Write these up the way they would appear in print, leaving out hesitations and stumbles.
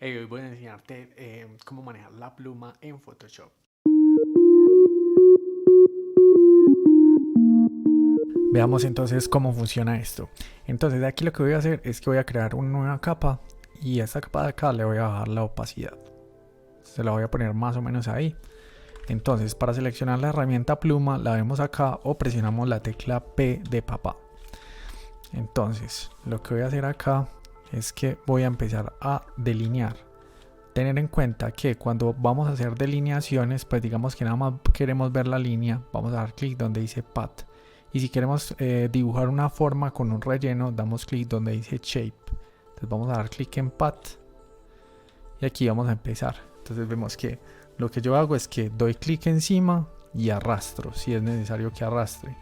Hoy voy a enseñarte cómo manejar la pluma en Photoshop. Veamos entonces cómo funciona esto. Entonces de aquí lo que voy a hacer es que voy a crear una nueva capa y a esta capa de acá le voy a bajar la opacidad. Se la voy a poner más o menos ahí. Entonces para seleccionar la herramienta pluma la vemos acá o presionamos la tecla P de papá. Entonces lo que voy a hacer acá es que voy a empezar a delinear. Tener en cuenta que cuando vamos a hacer delineaciones, pues digamos que nada más queremos ver la línea, vamos a dar clic donde dice Path. Y si queremos dibujar una forma con un relleno, damos clic donde dice Shape. Entonces vamos a dar clic en Path y aquí vamos a empezar. Entonces vemos que lo que yo hago es que doy clic encima y arrastro, si es necesario que arrastre.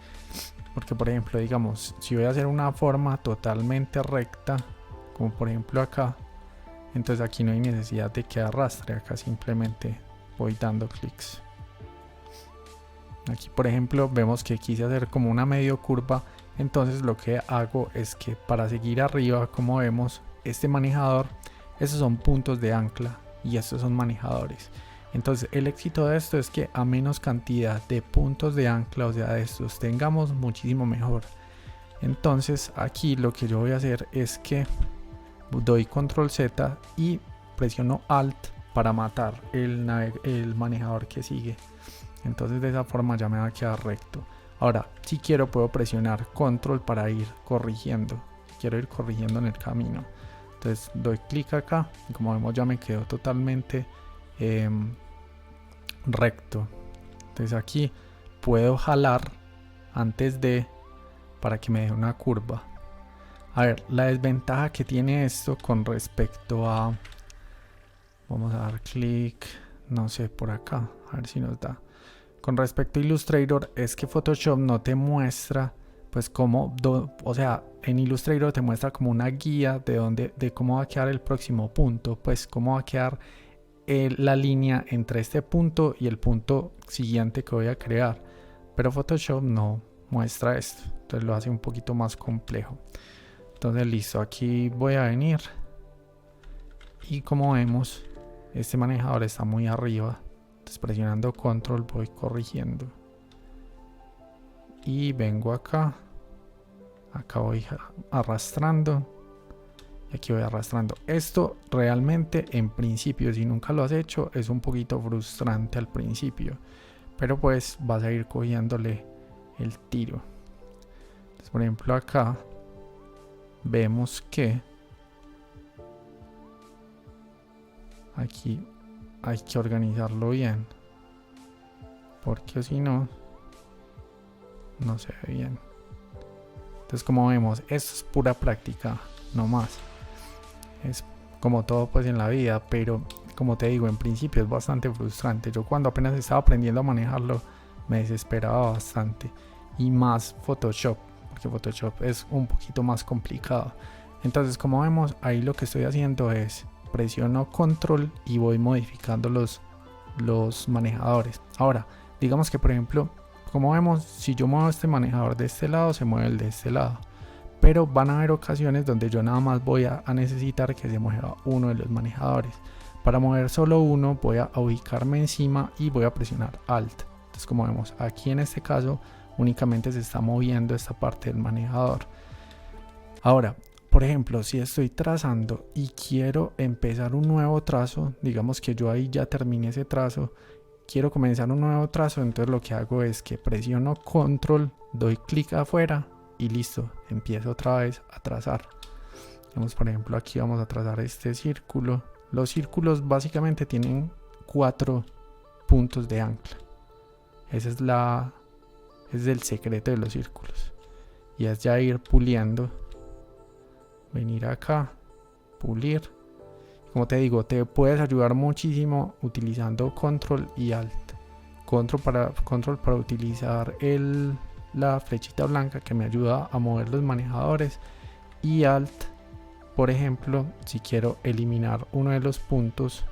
Porque por ejemplo, digamos, si voy a hacer una forma totalmente recta, como por ejemplo acá, entonces aquí no hay necesidad de que arrastre, acá simplemente voy dando clics. Aquí por ejemplo vemos que quise hacer como una medio curva, entonces lo que hago es que para seguir arriba, como vemos, este manejador, esos son puntos de ancla y estos son manejadores. Entonces el éxito de esto es que a menos cantidad de puntos de ancla, o sea de estos, tengamos, muchísimo mejor. Entonces aquí lo que yo voy a hacer es que doy control Z y presiono Alt para matar el manejador que sigue. Entonces de esa forma ya me va a quedar recto. Ahora si quiero puedo presionar control para ir corrigiendo. Quiero ir corrigiendo en el camino. Entonces doy clic acá y como vemos ya me quedó totalmente recto. Entonces aquí puedo jalar antes de para que me dé una curva. A ver, la desventaja que tiene esto con respecto a... Vamos a dar clic, no sé, por acá, a ver si nos da. Con respecto a Illustrator es que Photoshop no te muestra, pues cómo, o sea, en Illustrator te muestra como una guía de cómo va a quedar el próximo punto, pues cómo va a quedar la línea entre este punto y el punto siguiente que voy a crear. Pero Photoshop no muestra esto, entonces lo hace un poquito más complejo. Entonces listo, aquí voy a venir y como vemos este manejador está muy arriba, entonces presionando control voy corrigiendo y vengo acá voy arrastrando y aquí voy arrastrando. Esto realmente en principio, si nunca lo has hecho, es un poquito frustrante al principio, pero pues vas a ir cogiéndole el tiro. Entonces, por ejemplo acá vemos que aquí hay que organizarlo bien, porque si no, no se ve bien. Entonces como vemos, esto es pura práctica, no más. Es como todo pues en la vida, pero como te digo, en principio es bastante frustrante. Yo cuando apenas estaba aprendiendo a manejarlo me desesperaba bastante, y más Photoshop, porque Photoshop es un poquito más complicado. Entonces como vemos ahí lo que estoy haciendo es presiono control y voy modificando los manejadores. Ahora digamos que por ejemplo, como vemos, si yo muevo este manejador de este lado, se mueve el de este lado, pero van a haber ocasiones donde yo nada más voy a necesitar que se mueva uno de los manejadores. Para mover solo uno voy a ubicarme encima y voy a presionar Alt. Entonces como vemos aquí en este caso únicamente se está moviendo esta parte del manejador. Ahora por ejemplo, si estoy trazando y quiero empezar un nuevo trazo, digamos que yo ahí ya terminé ese trazo, quiero comenzar un nuevo trazo, entonces lo que hago es que presiono control, doy clic afuera y listo, empiezo otra vez a trazar. Vamos, por ejemplo, aquí vamos a trazar este círculo. Los círculos básicamente tienen 4 puntos de ancla. Ese es el secreto de los círculos. Y es ya ir puliendo. Venir acá, pulir. Como te digo, te puedes ayudar muchísimo utilizando control y alt. Control para utilizar la flechita blanca que me ayuda a mover los manejadores, y alt, por ejemplo, si quiero eliminar uno de los puntos.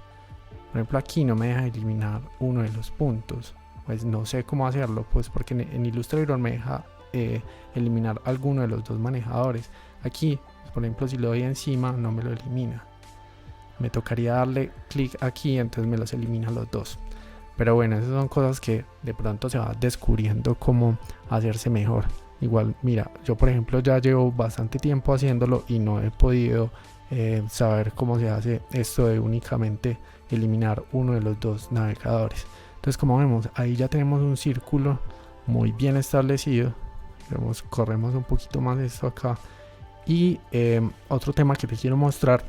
Por ejemplo aquí no me deja eliminar uno de los puntos, pues no sé cómo hacerlo, pues porque en Illustrator me deja eliminar alguno de los dos manejadores. Aquí por ejemplo si lo doy encima no me lo elimina. me tocaría darle clic aquí, entonces me los elimina los dos. Pero bueno, esas son cosas que de pronto se va descubriendo cómo hacerse mejor. Igual, mira, yo por ejemplo ya llevo bastante tiempo haciéndolo y no he podido saber cómo se hace esto de únicamente eliminar uno de los dos navegadores. Entonces, como vemos, ahí ya tenemos un círculo muy bien establecido. Corremos un poquito más de esto acá. Y otro tema que te quiero mostrar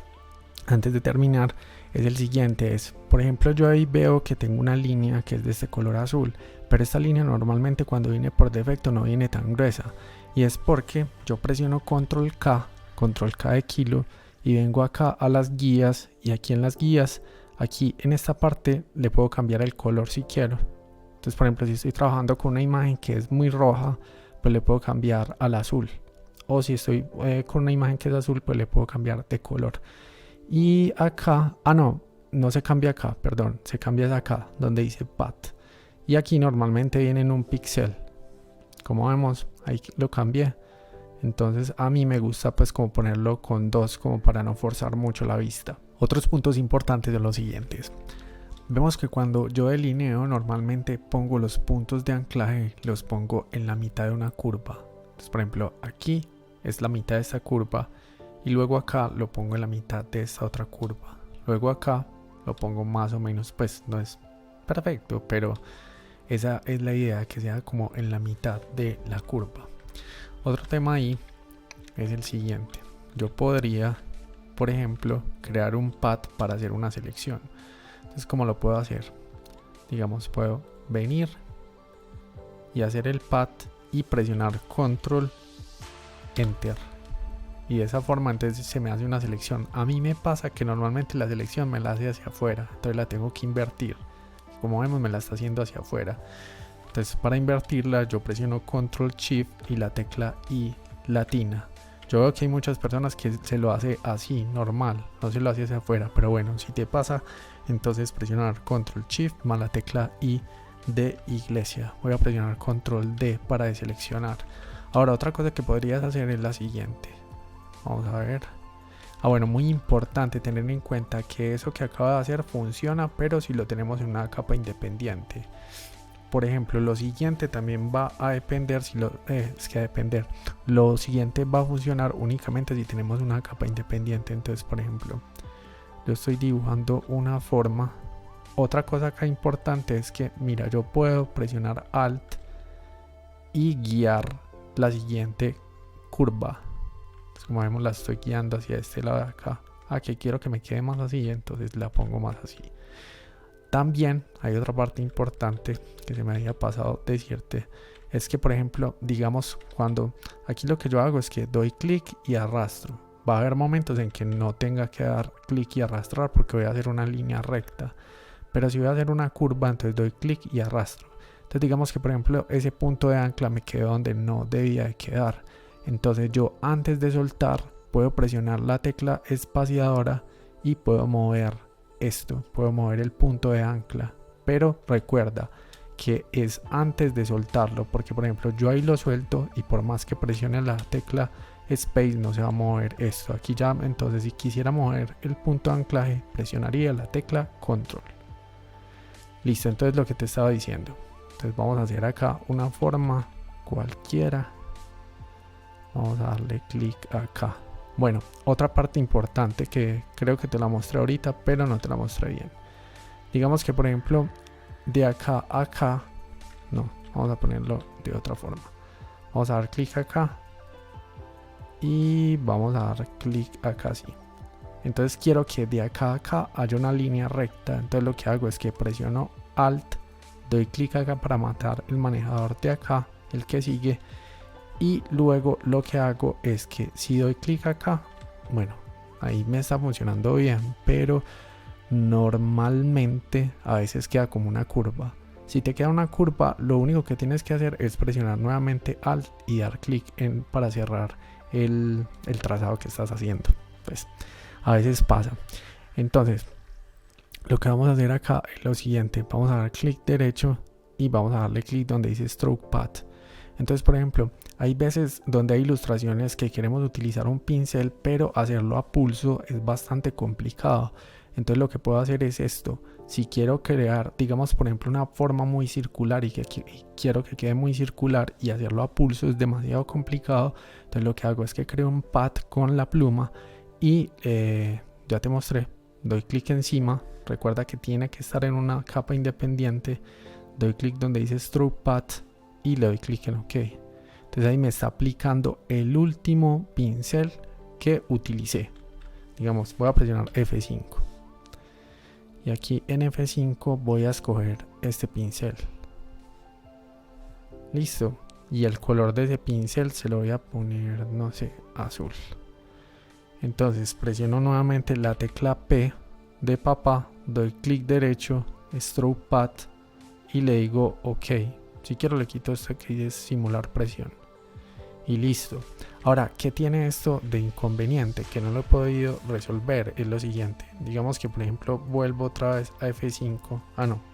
antes de terminar es el siguiente. Por ejemplo, yo ahí veo que tengo una línea que es de este color azul, pero esta línea normalmente cuando viene por defecto no viene tan gruesa, y es porque yo presiono control K de kilo, y vengo acá a las guías, y aquí en las guías, aquí en esta parte le puedo cambiar el color si quiero. Entonces, por ejemplo, si estoy trabajando con una imagen que es muy roja, pues le puedo cambiar al azul, o si estoy con una imagen que es azul, pues le puedo cambiar de color. Y acá, no se cambia acá, perdón, se cambia acá donde dice path, y aquí normalmente viene en un píxel. Como vemos, ahí lo cambié. Entonces a mí me gusta pues como ponerlo con 2, como para no forzar mucho la vista. Otros puntos importantes son los siguientes. Vemos que cuando yo delineo, normalmente pongo los puntos de anclaje, los pongo en la mitad de una curva. Entonces, por ejemplo, aquí es la mitad de esta curva, y luego acá lo pongo en la mitad de esta otra curva. Luego acá lo pongo más o menos, pues no es perfecto, pero esa es la idea, que sea como en la mitad de la curva. Otro tema ahí es el siguiente. Yo podría, por ejemplo, crear un pad para hacer una selección. Entonces, ¿cómo lo puedo hacer? Digamos, puedo venir y hacer el pad y presionar control enter, y de esa forma entonces se me hace una selección. A mí me pasa que normalmente la selección me la hace hacia afuera, entonces la tengo que invertir. Como vemos, me la está haciendo hacia afuera. Entonces, para invertirla yo presiono control shift y la tecla I latina. Yo veo que hay muchas personas que se lo hace así, normal, no se lo hace hacia afuera, pero bueno, si te pasa, entonces presionar control shift más la tecla I de iglesia. Voy a presionar control D para deseleccionar. Ahora, otra cosa que podrías hacer es la siguiente. Vamos a ver. Bueno, muy importante tener en cuenta que eso que acaba de hacer funciona, pero si lo tenemos en una capa independiente. Por ejemplo, lo siguiente también va a depender, lo siguiente va a funcionar únicamente si tenemos una capa independiente. Entonces, por ejemplo, yo estoy dibujando una forma. Otra cosa acá importante es que, mira, yo puedo presionar Alt y guiar la siguiente curva. Entonces, como vemos, la estoy guiando hacia este lado de acá. Aquí quiero que me quede más así, entonces la pongo más así. También hay otra parte importante que se me había pasado decirte, es que, por ejemplo, digamos, cuando aquí lo que yo hago es que doy clic y arrastro. Va a haber momentos en que no tenga que dar clic y arrastrar porque voy a hacer una línea recta, pero si voy a hacer una curva, entonces doy clic y arrastro. Entonces digamos que, por ejemplo, ese punto de ancla me quedó donde no debía de quedar. Entonces yo, antes de soltar, puedo presionar la tecla espaciadora y puedo mover esto, puedo mover el punto de ancla, pero recuerda que es antes de soltarlo, porque por ejemplo yo ahí lo suelto y por más que presione la tecla space no se va a mover esto. Aquí ya, entonces si quisiera mover el punto de anclaje, presionaría la tecla control. Listo, entonces lo que te estaba diciendo. Entonces vamos a hacer acá una forma cualquiera. Vamos a darle clic acá. Bueno, otra parte importante que creo que te la mostré ahorita, pero no te la mostré bien. Digamos que, por ejemplo, de acá a acá, no, vamos a ponerlo de otra forma. Vamos a dar clic acá y vamos a dar clic acá así. Entonces quiero que de acá a acá haya una línea recta. Entonces lo que hago es que presiono Alt, doy clic acá para matar el manejador de acá, el que sigue. Y luego lo que hago es que si doy clic acá, bueno, ahí me está funcionando bien, pero normalmente a veces queda como una curva. Si te queda una curva, lo único que tienes que hacer es presionar nuevamente Alt y dar clic para cerrar el trazado que estás haciendo. Pues a veces pasa. Entonces, lo que vamos a hacer acá es lo siguiente. Vamos a dar clic derecho y vamos a darle clic donde dice Stroke Path. Entonces, por ejemplo, hay veces donde hay ilustraciones que queremos utilizar un pincel, pero hacerlo a pulso es bastante complicado. Entonces lo que puedo hacer es esto. Si quiero crear, digamos por ejemplo, una forma muy circular y que quiero que quede muy circular y hacerlo a pulso es demasiado complicado, entonces lo que hago es que creo un pad con la pluma y ya te mostré, doy clic encima, recuerda que tiene que estar en una capa independiente, doy clic donde dice Stroke Pad y le doy clic en OK. Entonces ahí me está aplicando el último pincel que utilicé. Digamos, voy a presionar F5 y aquí en F5 voy a escoger este pincel. Listo, y el color de ese pincel se lo voy a poner, no sé, azul. Entonces presiono nuevamente la tecla P de papá, doy clic derecho, Stroke Pad y le digo OK. Si quiero le quito esto que es simular presión y listo. Ahora, ¿qué tiene esto de inconveniente? Que no lo he podido resolver. Es lo siguiente, digamos que por ejemplo vuelvo otra vez a F5,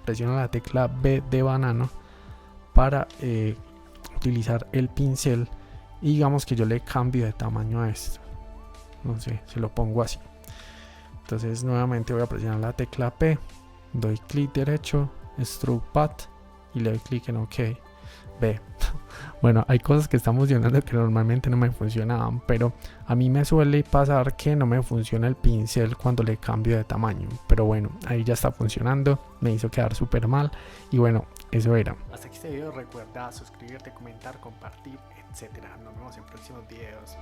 presiono la tecla B de banano para utilizar el pincel y digamos que yo le cambio de tamaño a esto, no sé, se lo pongo así. Entonces nuevamente voy a presionar la tecla P, doy clic derecho, Stroke Pad y le doy clic en OK. Ve, bueno, hay cosas que están funcionando que normalmente no me funcionaban, pero a mí me suele pasar que no me funciona el pincel cuando le cambio de tamaño, pero bueno, ahí ya está funcionando, me hizo quedar súper mal y bueno, eso era. Hasta aquí este video, recuerda suscribirte, comentar, compartir, etcétera. Nos vemos en próximos videos.